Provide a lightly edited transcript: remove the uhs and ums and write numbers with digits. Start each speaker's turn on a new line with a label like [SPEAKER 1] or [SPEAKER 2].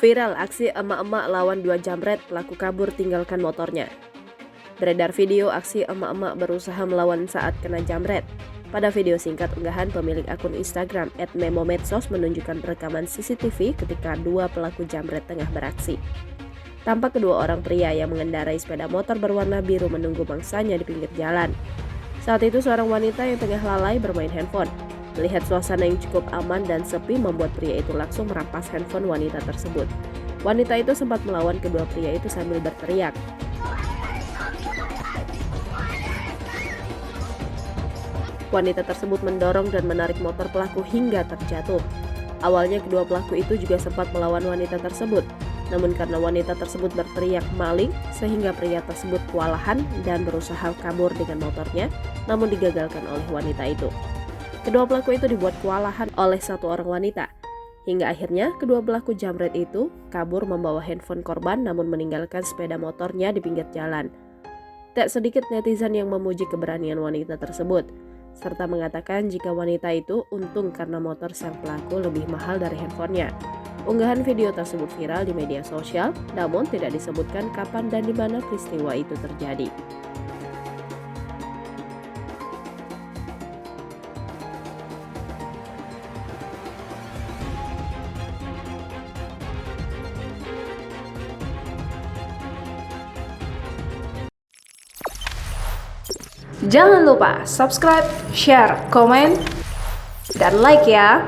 [SPEAKER 1] Viral aksi emak-emak lawan 2 jambret, pelaku kabur tinggalkan motornya. Beredar video aksi emak-emak berusaha melawan saat kena jambret. Pada video singkat unggahan, pemilik akun Instagram @memomedsos menunjukkan rekaman CCTV ketika 2 pelaku jambret tengah beraksi. Tampak kedua orang pria yang mengendarai sepeda motor berwarna biru menunggu mangsanya di pinggir jalan. Saat itu seorang wanita yang tengah lalai bermain handphone. Melihat suasana yang cukup aman dan sepi membuat pria itu langsung merampas handphone wanita tersebut. Wanita itu sempat melawan kedua pria itu sambil berteriak. Wanita tersebut mendorong dan menarik motor pelaku hingga terjatuh. Awalnya kedua pelaku itu juga sempat melawan wanita tersebut. Namun karena wanita tersebut berteriak maling, sehingga pria tersebut kewalahan dan berusaha kabur dengan motornya, namun digagalkan oleh wanita itu. Kedua pelaku itu dibuat kewalahan oleh satu orang wanita. Hingga akhirnya kedua pelaku jambret itu kabur membawa handphone korban namun meninggalkan sepeda motornya di pinggir jalan. Tak sedikit netizen yang memuji keberanian wanita tersebut, serta mengatakan jika wanita itu untung karena motor sang pelaku lebih mahal dari handphonenya. Unggahan video tersebut viral di media sosial, namun tidak disebutkan kapan dan di mana peristiwa itu terjadi.
[SPEAKER 2] Jangan lupa subscribe, share, komen, dan like ya.